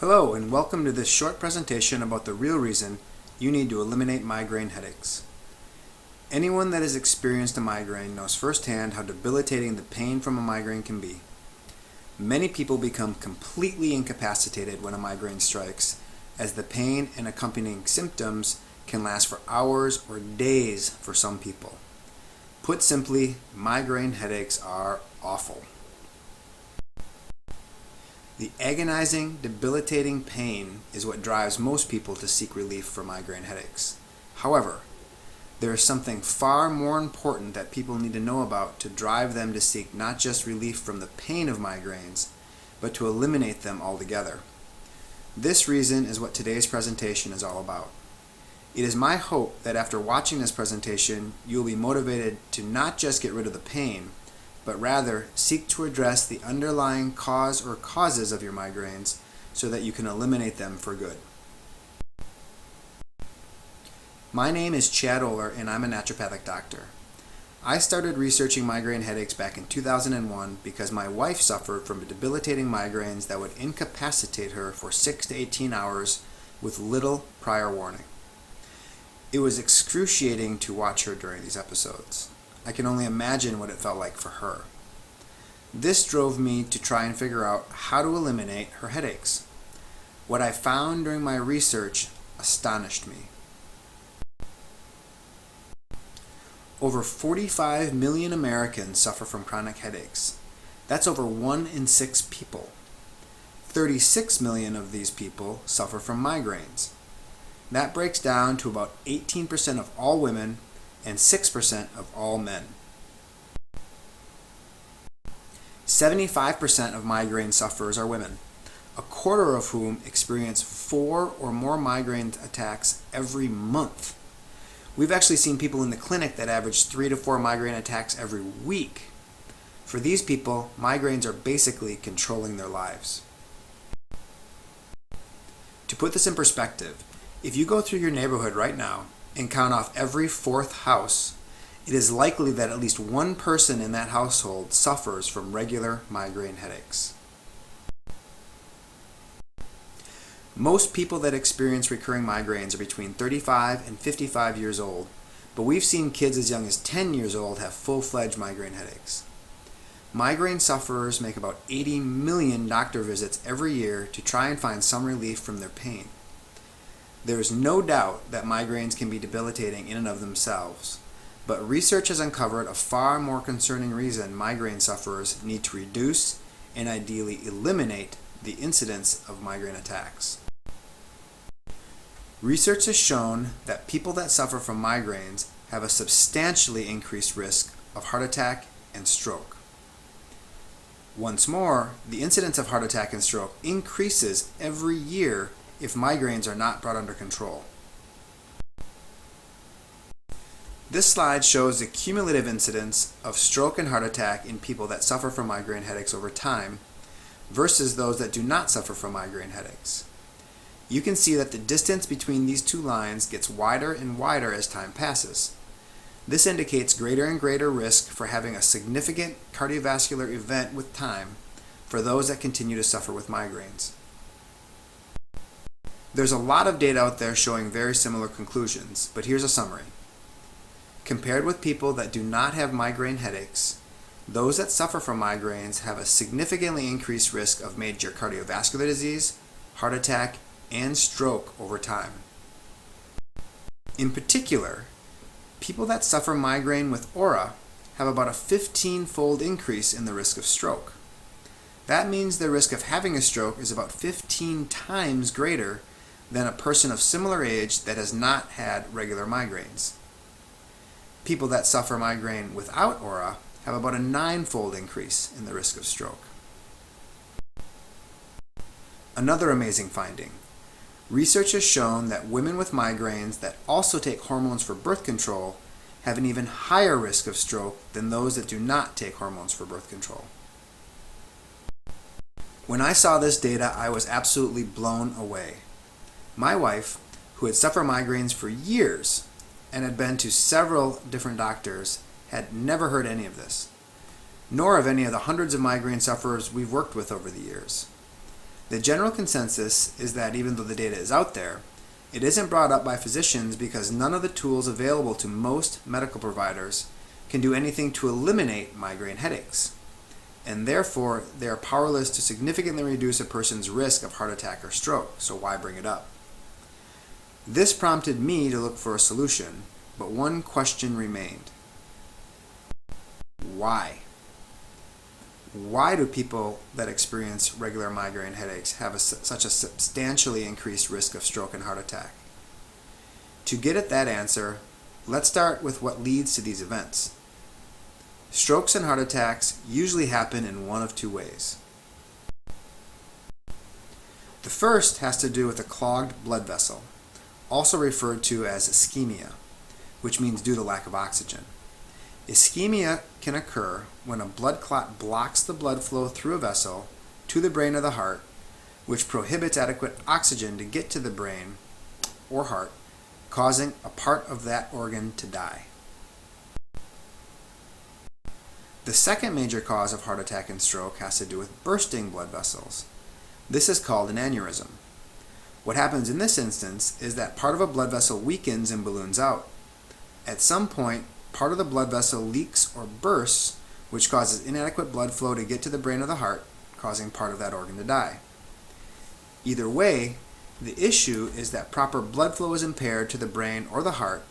Hello and welcome to this short presentation about the real reason you need to eliminate migraine headaches. Anyone that has experienced a migraine knows firsthand how debilitating the pain from a migraine can be. Many people become completely incapacitated when a migraine strikes, as the pain and accompanying symptoms can last for hours or days for some people. Put simply, migraine headaches are awful. The agonizing, debilitating pain is what drives most people to seek relief for migraine headaches. However, there is something far more important that people need to know about to drive them to seek not just relief from the pain of migraines, but to eliminate them altogether. This reason is what today's presentation is all about. It is my hope that after watching this presentation, you will be motivated to not just get rid of the pain, but rather seek to address the underlying cause or causes of your migraines so that you can eliminate them for good. My name is Chad Oler and I'm a naturopathic doctor. I started researching migraine headaches back in 2001 because my wife suffered from debilitating migraines that would incapacitate her for 6 to 18 hours with little prior warning. It was excruciating to watch her during these episodes. I can only imagine what it felt like for her. This drove me to try and figure out how to eliminate her headaches. What I found during my research astonished me. Over 45 million Americans suffer from chronic headaches. That's over 1 in 6 people. 36 million of these people suffer from migraines. That breaks down to about 18% of all women and 6% of all men. 75% of migraine sufferers are women, a quarter of whom experience 4 or more migraine attacks every month. We've actually seen people in the clinic that average 3 to 4 migraine attacks every week. For these people, migraines are basically controlling their lives. To put this in perspective, if you go through your neighborhood right now and count off every 4th house, it is likely that at least one person in that household suffers from regular migraine headaches. Most people that experience recurring migraines are between 35 and 55 years old, but we've seen kids as young as 10 years old have full-fledged migraine headaches. Migraine sufferers make about 80 million doctor visits every year to try and find some relief from their pain. There is no doubt that migraines can be debilitating in and of themselves, but research has uncovered a far more concerning reason migraine sufferers need to reduce and ideally eliminate the incidence of migraine attacks. Research has shown that people that suffer from migraines have a substantially increased risk of heart attack and stroke. Once more, the incidence of heart attack and stroke increases every year if migraines are not brought under control. This slide shows the cumulative incidence of stroke and heart attack in people that suffer from migraine headaches over time versus those that do not suffer from migraine headaches. You can see that the distance between these two lines gets wider and wider as time passes. This indicates greater and greater risk for having a significant cardiovascular event with time for those that continue to suffer with migraines. There's a lot of data out there showing very similar conclusions, but here's a summary. Compared with people that do not have migraine headaches, those that suffer from migraines have a significantly increased risk of major cardiovascular disease, heart attack, and stroke over time. In particular, people that suffer migraine with aura have about a 15-fold increase in the risk of stroke. That means the risk of having a stroke is about 15 times greater than a person of similar age that has not had regular migraines. People that suffer migraine without aura have about a 9-fold increase in the risk of stroke. Another amazing finding. Research has shown that women with migraines that also take hormones for birth control have an even higher risk of stroke than those that do not take hormones for birth control. When I saw this data, I was absolutely blown away. My wife, who had suffered migraines for years and had been to several different doctors, had never heard any of this, nor of any of the hundreds of migraine sufferers we've worked with over the years. The general consensus is that even though the data is out there, it isn't brought up by physicians because none of the tools available to most medical providers can do anything to eliminate migraine headaches, and therefore they are powerless to significantly reduce a person's risk of heart attack or stroke, so why bring it up? This prompted me to look for a solution, but one question remained. Why? Why do people that experience regular migraine headaches have such a substantially increased risk of stroke and heart attack? To get at that answer, let's start with what leads to these events. Strokes and heart attacks usually happen in one of two ways. The first has to do with a clogged blood vessel, also referred to as ischemia, which means due to lack of oxygen. Ischemia can occur when a blood clot blocks the blood flow through a vessel to the brain or the heart, which prohibits adequate oxygen to get to the brain or heart, causing a part of that organ to die. The second major cause of heart attack and stroke has to do with bursting blood vessels. This is called an aneurysm. What happens in this instance is that part of a blood vessel weakens and balloons out. At some point, part of the blood vessel leaks or bursts, which causes inadequate blood flow to get to the brain or the heart, causing part of that organ to die. Either way, the issue is that proper blood flow is impaired to the brain or the heart,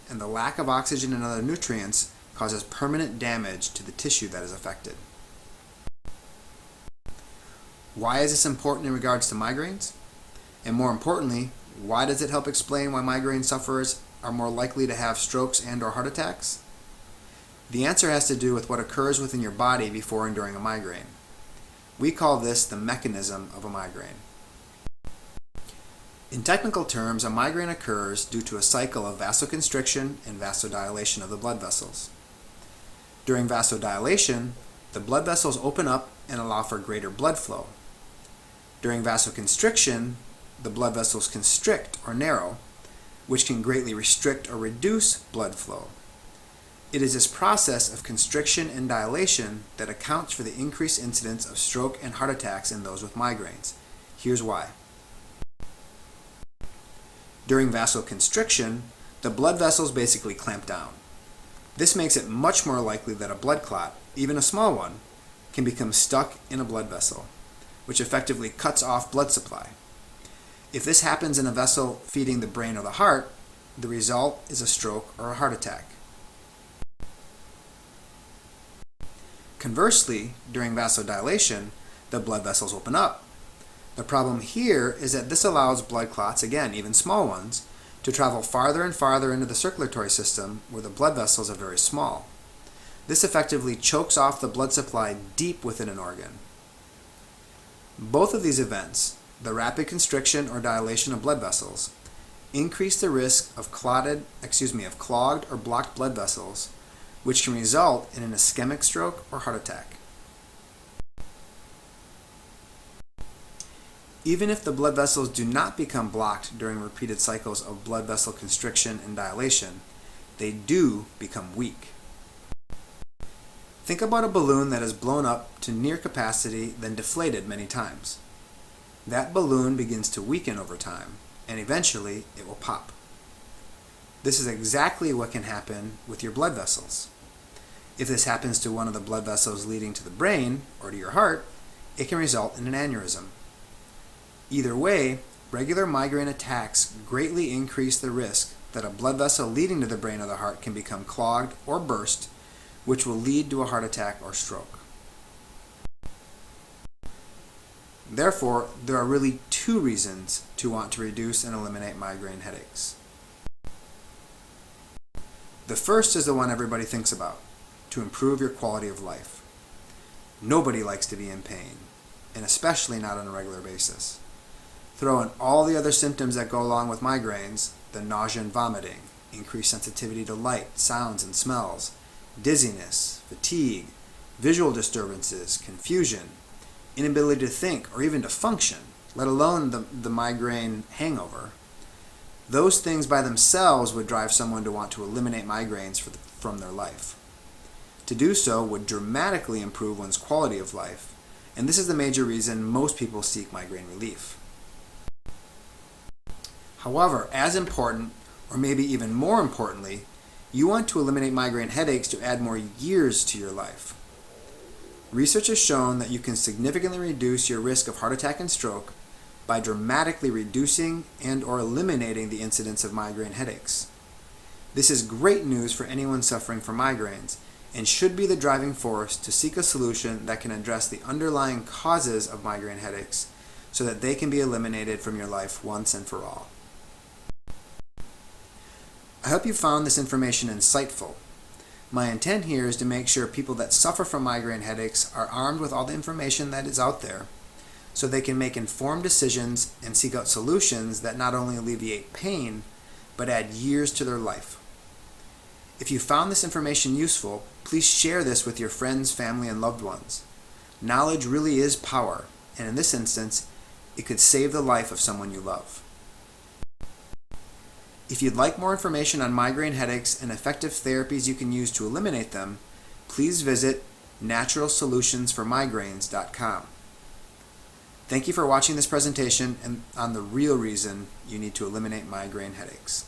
and the lack of oxygen and other nutrients causes permanent damage to the tissue that is affected. Why is this important in regards to migraines? And more importantly, why does it help explain why migraine sufferers are more likely to have strokes and/or heart attacks? The answer has to do with what occurs within your body before and during a migraine. We call this the mechanism of a migraine. In technical terms, a migraine occurs due to a cycle of vasoconstriction and vasodilation of the blood vessels. During vasodilation, the blood vessels open up and allow for greater blood flow. During vasoconstriction, the blood vessels constrict or narrow, which can greatly restrict or reduce blood flow. It is this process of constriction and dilation that accounts for the increased incidence of stroke and heart attacks in those with migraines. Here's why. During vasoconstriction, the blood vessels basically clamp down. This makes it much more likely that a blood clot, even a small one, can become stuck in a blood vessel, which effectively cuts off blood supply. If this happens in a vessel feeding the brain or the heart, the result is a stroke or a heart attack. Conversely, during vasodilation, the blood vessels open up. The problem here is that this allows blood clots, again, even small ones, to travel farther and farther into the circulatory system where the blood vessels are very small. This effectively chokes off the blood supply deep within an organ. Both of these events, the rapid constriction or dilation of blood vessels, increase the risk of clogged or blocked blood vessels, which can result in an ischemic stroke or heart attack. Even if the blood vessels do not become blocked during repeated cycles of blood vessel constriction and dilation, they do become weak. Think about a balloon that is blown up to near capacity, then deflated many times. That balloon begins to weaken over time, and eventually it will pop. This is exactly what can happen with your blood vessels. If this happens to one of the blood vessels leading to the brain or to your heart, it can result in an aneurysm. Either way, regular migraine attacks greatly increase the risk that a blood vessel leading to the brain or the heart can become clogged or burst, which will lead to a heart attack or stroke. Therefore, there are really two reasons to want to reduce and eliminate migraine headaches. The first is the one everybody thinks about, to improve your quality of life. Nobody likes to be in pain, and especially not on a regular basis. Throw in all the other symptoms that go along with migraines, the nausea and vomiting, increased sensitivity to light, sounds, and smells, dizziness, fatigue, visual disturbances, confusion, inability to think or even to function, let alone the migraine hangover. Those things by themselves would drive someone to want to eliminate migraines from their life. To do so would dramatically improve one's quality of life and this is the major reason most people seek migraine relief. However, as important, or maybe even more importantly, you want to eliminate migraine headaches to add more years to your life. Research has shown that you can significantly reduce your risk of heart attack and stroke by dramatically reducing and/or eliminating the incidence of migraine headaches. This is great news for anyone suffering from migraines and should be the driving force to seek a solution that can address the underlying causes of migraine headaches so that they can be eliminated from your life once and for all. I hope you found this information insightful. My intent here is to make sure people that suffer from migraine headaches are armed with all the information that is out there so they can make informed decisions and seek out solutions that not only alleviate pain, but add years to their life. If you found this information useful, please share this with your friends, family, and loved ones. Knowledge really is power, and in this instance, it could save the life of someone you love. If you'd like more information on migraine headaches and effective therapies you can use to eliminate them, please visit naturalsolutionsformigraines.com. Thank you for watching this presentation and on the real reason you need to eliminate migraine headaches.